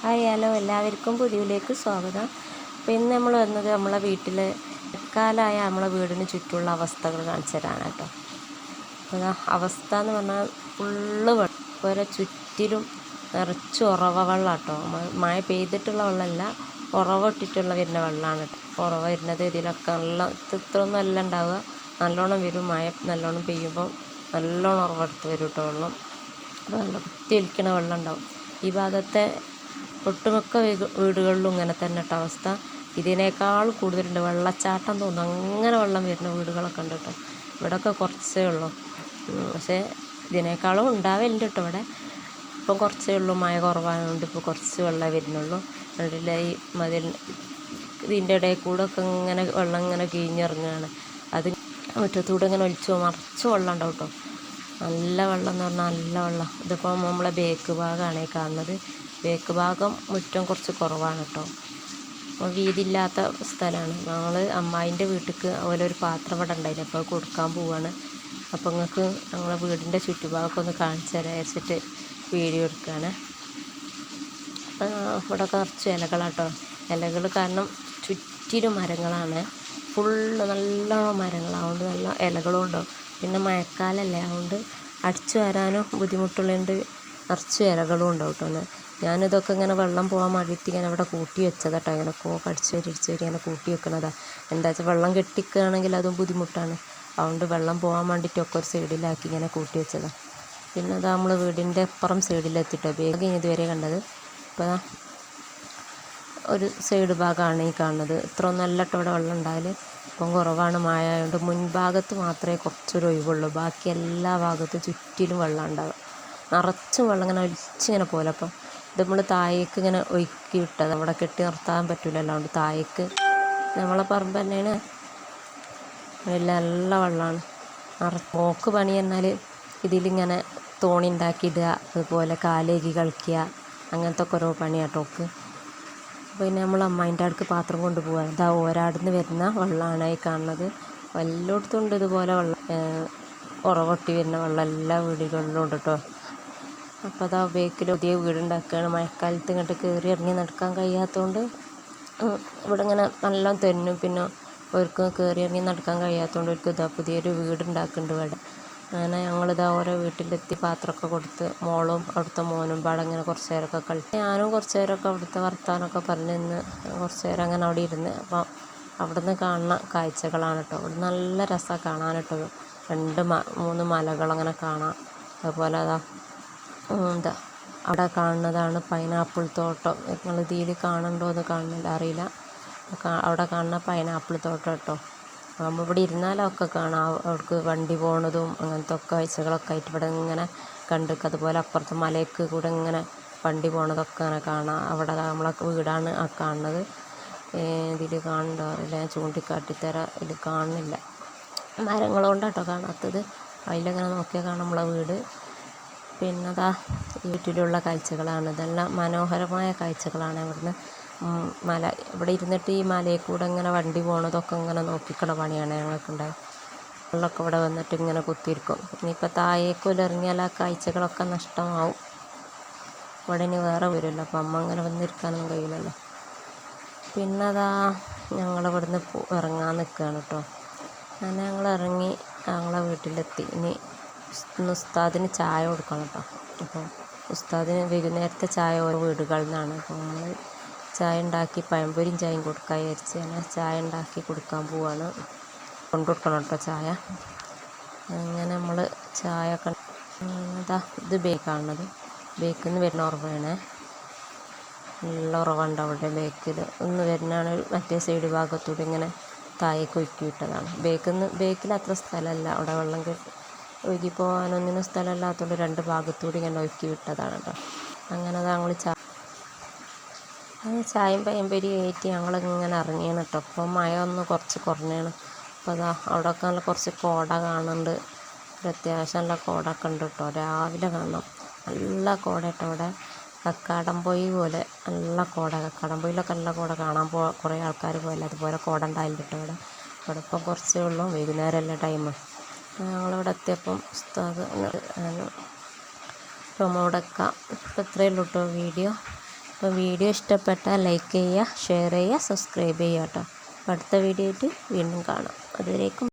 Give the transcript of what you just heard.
Hi hello എല്ലാവർക്കും പുതിയയിലേക്ക് സ്വാഗതം. അപ്പോൾ ഇന്ന് നമ്മൾ വന്നത് നമ്മളെ വീട്ടിൽ മഴക്കാലമായ നമ്മളെ വീടിന് ചുറ്റുമുള്ള അവസ്ഥകൾ കാണിച്ചു തരാനാണ് കേട്ടോ. അപ്പോൾ അവസ്ഥ എന്ന് പറഞ്ഞാൽ ഫുള്ള് വെള്ളം, ഓരോ ചുറ്റിലും നിറച്ച് ഉറവ വെള്ളം കേട്ടോ. മഴ പെയ്തിട്ടുള്ള വെള്ളമല്ല, ഉറവിട്ടിട്ടുള്ള വരുന്ന വെള്ളമാണ് കേട്ടോ. ഉറവ വരുന്നത് ഇതിലൊക്കെ നല്ല ഇത്രയൊന്നും അല്ല ഉണ്ടാവുക, നല്ലോണം വരും. മഴ നല്ലോണം പെയ്യുമ്പോൾ നല്ലോണം ഉറവെടുത്ത് വരും കേട്ടോ വെള്ളം. വെള്ളം കുത്തിയൊലിക്കണ വെള്ളം ഉണ്ടാവും. ഈ ഭാഗത്തെ ഒട്ടുമിക്ക വീടുകളിലും ഇങ്ങനെ തന്നെ കേട്ടോ അവസ്ഥ. ഇതിനേക്കാൾ കൂടുതലുണ്ട്, വെള്ളച്ചാട്ടം തോന്നും, അങ്ങനെ വെള്ളം വരുന്ന വീടുകളൊക്കെ ഉണ്ട് കേട്ടോ. ഇവിടെയൊക്കെ കുറച്ചേ ഉള്ളൂ, പക്ഷേ ഇതിനേക്കാളും ഉണ്ടാവലുണ്ട് കേട്ടോ ഇവിടെ. ഇപ്പം കുറച്ചേ ഉള്ളൂ, മഴ കുറവായതുകൊണ്ട് ഇപ്പോൾ കുറച്ച് വെള്ളം വരുന്നുള്ളൂ. കണ്ടില്ല, ഈ മതിൽ ഇതിൻ്റെ ഇടയിൽ കൂടെ ഒക്കെ ഇങ്ങനെ വെള്ളം ഇങ്ങനെ കിഴിഞ്ഞിറങ്ങുകയാണ്. അത് മുറ്റത്തൂടെ ഇങ്ങനെ ഒലിച്ച് മറിച്ച് വെള്ളം ഉണ്ടാവും കേട്ടോ. നല്ല വെള്ളം എന്ന് പറഞ്ഞാൽ നല്ല വെള്ളം. ഇതിപ്പോൾ നമ്മളെ ബേക്ക് ഭാഗമാണ് ഈ കാണുന്നത്. ബേക്ക് ഭാഗം മുറ്റം കുറച്ച് കുറവാണ് കേട്ടോ. അപ്പോൾ വീതിയില്ലാത്ത സ്ഥലമാണ്. ഞങ്ങൾ അമ്മായിൻ്റെ വീട്ടിലേക്ക് ഒരു പാത്രം ഇവിടെ ഉണ്ടായില്ല, അപ്പോൾ കൊടുക്കാൻ പോവുകയാണ്. അപ്പോൾ നിങ്ങൾക്ക് ഞങ്ങളെ വീടിൻ്റെ ചുറ്റുഭാഗമൊക്കെ ഒന്ന് കാണിച്ചു തരാൻ വെച്ചിട്ട് വീഡിയോ എടുക്കുകയാണ്. ഇവിടെ കുറച്ച് ഇലകളാട്ടോ. ഇലകൾ കാരണം ചുറ്റിലും മരങ്ങളാണ്, ഫുള്ള് നല്ലോണം മരങ്ങളാവുകൊണ്ട് നല്ല ഇലകളും ഉണ്ടാവും. പിന്നെ മഴക്കാലമല്ലേ, അതുകൊണ്ട് അടിച്ചു വരാനും ബുദ്ധിമുട്ടുള്ളതുകൊണ്ട് നിറച്ച് ഇലകളും ഉണ്ടാവും കേട്ടോ. ഞാനിതൊക്കെ ഇങ്ങനെ വെള്ളം പോകാൻ വേണ്ടിയിട്ട് ഇങ്ങനെ ഇവിടെ കൂട്ടി വെച്ചതാട്ടോ. ഇങ്ങനെ കടിച്ചു വരി ഇങ്ങനെ കൂട്ടി വെക്കണതാണ്. എന്താ വെച്ചാൽ വെള്ളം കെട്ടിക്കുകയാണെങ്കിൽ അതും ബുദ്ധിമുട്ടാണ്. അതുകൊണ്ട് വെള്ളം പോകാൻ വേണ്ടിയിട്ടൊക്കെ ഒരു സൈഡിലാക്കി ഇങ്ങനെ കൂട്ടി വെച്ചതാണ്. പിന്നെ അത് നമ്മൾ വീടിൻ്റെ അപ്പുറം സൈഡിലെത്തിട്ടോ വേഗം ഇതുവരെ കണ്ടത്. ഇപ്പോൾ ഒരു സൈഡ് ഭാഗമാണ് ഈ കാണുന്നത്. ഇത്ര നല്ല ഇവിടെ വെള്ളം ഉണ്ടായാൽ ഇപ്പം കുറവാണ്, മഴ ആയതുകൊണ്ട്. മുൻഭാഗത്ത് മാത്രമേ കുറച്ചൊരു ഒഴിവുള്ളൂ, ബാക്കി എല്ലാ ഭാഗത്തും ചുറ്റിലും വെള്ളം ഉണ്ടാവുക. നിറച്ചും വെള്ളം ഇങ്ങനെ ഒലിച്ചിങ്ങനെ പോലെ. അപ്പം ഇത് നമ്മൾ താഴേക്ക് ഇങ്ങനെ ഒഴുക്കി വിട്ടത്, അവിടെ കെട്ടി നിർത്താൻ പറ്റില്ലല്ലോ. അതുകൊണ്ട് താഴേക്ക് നമ്മളെ പറമ്പ് തന്നെയാണ്, നല്ല വെള്ളമാണ്. പോക്ക് പണി എന്നാൽ ഇതിലിങ്ങനെ തോണി ഉണ്ടാക്കിയിടുക, അതുപോലെ കാലേകി കളിക്കുക, അങ്ങനത്തെ ഒക്കെ ഓരോ പണിയാട്ടോക്ക്. പിന്നെ നമ്മൾ അമ്മായിൻ്റെ അടുക്ക് പാത്രം കൊണ്ടുപോകുക. ഇതാ ഓരാടുന്ന് വരുന്ന വെള്ളമാണ് ഈ കാണുന്നത്. എല്ലായിടത്തും ഉണ്ട് ഇതുപോലെ വെള്ളം, ഉറവൊട്ടി വരുന്ന വെള്ളം എല്ലാ വീടുകളിലും ഉണ്ട് കേട്ടോ. അപ്പോൾ അതാ ബേക്കിൽ പുതിയ വീടുണ്ടാക്കുകയാണ്. മഴക്കാലത്ത് ഇങ്ങോട്ട് കയറി ഇറങ്ങി നടക്കാൻ കഴിയാത്തതുകൊണ്ട് ഇവിടെ ഇങ്ങനെ നല്ല തെന്നും, പിന്നെ അവർക്ക് കയറി ഇറങ്ങി നടക്കാൻ കഴിയാത്തതുകൊണ്ട് അവർക്ക് ഇതാ പുതിയൊരു വീടുണ്ടാക്കുന്നുണ്ട് ഇവിടെ. അങ്ങനെ ഞങ്ങളിതാ ഓരോ വീട്ടിലെത്തി പാത്രമൊക്കെ കൊടുത്ത് മോളും അവിടുത്തെ മോനും പാടെ ഇങ്ങനെ കുറച്ച് നേരമൊക്കെ കളിച്ച്, ഞാനും കുറച്ച് നേരമൊക്കെ അവിടുത്തെ വർത്താനമൊക്കെ പറഞ്ഞ് നിന്ന് കുറച്ച് നേരം അങ്ങനെ അവിടെ ഇരുന്ന്. അപ്പോൾ അവിടെ നിന്ന് കാണുന്ന കാഴ്ചകളാണ് കേട്ടോ. അവിടെ നല്ല രസമാണ് കാണാൻ കേട്ടോ. 2-3 മലകളങ്ങനെ കാണാം. അതുപോലെ അതാ അവിടെ കാണുന്നതാണ് പൈനാപ്പിൾ തോട്ടം. നിങ്ങൾ ഇതിൽ കാണുന്നുണ്ടോ എന്ന് കാണുന്നില്ല, അറിയില്ല. അവിടെ കാണുന്ന പൈനാപ്പിൾ തോട്ടം കേട്ടോ. നമ്മൾ ഇവിടെ ഇരുന്നാലൊക്കെ കാണാം, അവർക്ക് വണ്ടി പോണതും അങ്ങനത്തെ ഒക്കെ കാഴ്ചകളൊക്കെ ആയിട്ട് ഇവിടെ ഇങ്ങനെ കണ്ടിരിക്കുക. അതുപോലെ അപ്പുറത്തെ മലയ്ക്ക് കൂടെ ഇങ്ങനെ വണ്ടി പോണതൊക്കെ അങ്ങനെ കാണാം. അവിടെ നമ്മളെ വീടാണ് ആ കാണുന്നത്. ഇതിൽ കാണുന്നുണ്ടോ അറിയില്ല, ഞാൻ ചൂണ്ടിക്കാട്ടിത്തരാം. ഇതിൽ കാണുന്നില്ല, മരങ്ങളുകൊണ്ടാട്ടോ കാണാത്തത്. അതിലങ്ങനെ നോക്കിയാൽ കാണാം നമ്മളെ വീട്. പിന്നെ അതാ വീട്ടിലുള്ള കാഴ്ചകളാണ് ഇതെല്ലാം. മനോഹരമായ കാഴ്ചകളാണ്. ഇവിടുന്ന് മല, ഇവിടെ ഇരുന്നിട്ട് ഈ മലയിൽ കൂടെ ഇങ്ങനെ വണ്ടി പോണതൊക്കെ ഇങ്ങനെ നോക്കിക്കണ പണിയാണ് ഞങ്ങൾക്കുണ്ടായത്. വെള്ളമൊക്കെ ഇവിടെ വന്നിട്ട് ഇങ്ങനെ കുത്തിയിരിക്കും. ഇനിയിപ്പോൾ താഴേക്കൊല്ല ഇറങ്ങിയാൽ ആ കാഴ്ചകളൊക്കെ നഷ്ടമാവും. ഇവിടെ ഇനി വേറെ വരുമല്ലോ, അപ്പം അമ്മ അങ്ങനെ വന്നിരിക്കാനൊന്നും കഴിയില്ലല്ലോ. പിന്നെ അതാ ഞങ്ങളിവിടുന്ന് ഇറങ്ങാൻ നിൽക്കുകയാണ് കേട്ടോ. അങ്ങനെ ഞങ്ങൾ ഇറങ്ങി ഞങ്ങളെ വീട്ടിലെത്തി. ഇനി ഉസ്താദിന് ചായ കൊടുക്കണം കേട്ടോ. അപ്പോൾ ഉസ്താദിന് വൈകുന്നേരത്തെ ചായ ഓരോ വീടുകളിൽ നിന്നാണ്. അപ്പോൾ നമ്മൾ ചായ ഉണ്ടാക്കി പഴംപൊരിയും ചായയും കൊടുക്കാൻ വിചാരിച്ച് അങ്ങനെ ചായ ഉണ്ടാക്കി കൊടുക്കാൻ പോവാണ്. കൊണ്ടുകൊടുക്കണം കേട്ടോ ചായ. അങ്ങനെ നമ്മൾ ചായ ഇതാ ഇത് ബേക്കാണത്. ബേക്കിൽ നിന്ന് വരുന്ന ഉറവയാണ്, നല്ല ഉറവുണ്ട് അവിടെ ബേക്കിൽ ഒന്ന് വരുന്നതാണ്. മറ്റേ സൈഡ് ഭാഗത്തൂടെ ഇങ്ങനെ താഴേക്ക് ഒഴുക്കി വിട്ടതാണ്. ബേക്കിൽ അത്ര സ്ഥലമല്ല, അവിടെ വെള്ളം ഒഴുകി പോകാനൊന്നിനും സ്ഥലമില്ലാത്തതുകൊണ്ട് 2 ഭാഗത്തൂടെ ഇങ്ങനെ ഒഴുക്കി വിട്ടതാണ് കേട്ടോ. അങ്ങനെ ഞങ്ങൾ ചായയും പഴംപൊരി കയറ്റി ഞങ്ങളിങ്ങനെ ഇറങ്ങിയാണ് കേട്ടോ. അപ്പോൾ മഴ ഒന്ന് കുറച്ച് കുറഞ്ഞാണ്. അപ്പോൾ അതാ അവിടെയൊക്കെ നല്ല കുറച്ച് കോട കാണുന്നുണ്ട്. ഒരു അത്യാവശ്യം നല്ല കോടൊക്കെ ഉണ്ട് കേട്ടോ. രാവിലെ കാണണം, നല്ല കോട കേട്ടോ. അവിടെ കക്കാടംപൊയി പോലെ നല്ല കോട. കക്കാടംപൊയിലൊക്കെ നല്ല കോട കാണാൻ കുറേ ആൾക്കാർ പോയല്ലോ, അതുപോലെ കോട ഉണ്ടായില്ല കേട്ടോ ഇവിടെ. ഇവിടെ ഇപ്പം കുറച്ചേ ഉള്ളൂ, വൈകുന്നേരമല്ല ടൈം. ഞങ്ങളിവിടെ എത്തിയപ്പം ഉസ്താദ് പ്രൊമോടൊക്കെ. ഇപ്പം ഇത്രയേ ഉള്ളൂ കേട്ടോ വീഡിയോ. അപ്പോൾ വീഡിയോ ഇഷ്ടപ്പെട്ടാൽ ലൈക്ക് ചെയ്യുക, ഷെയർ ചെയ്യുക, സബ്സ്ക്രൈബ് ചെയ്യുക കേട്ടോ. അപ്പോൾ അടുത്ത വീഡിയോ ആയിട്ട് വീണ്ടും കാണാം. അതുവരേക്കും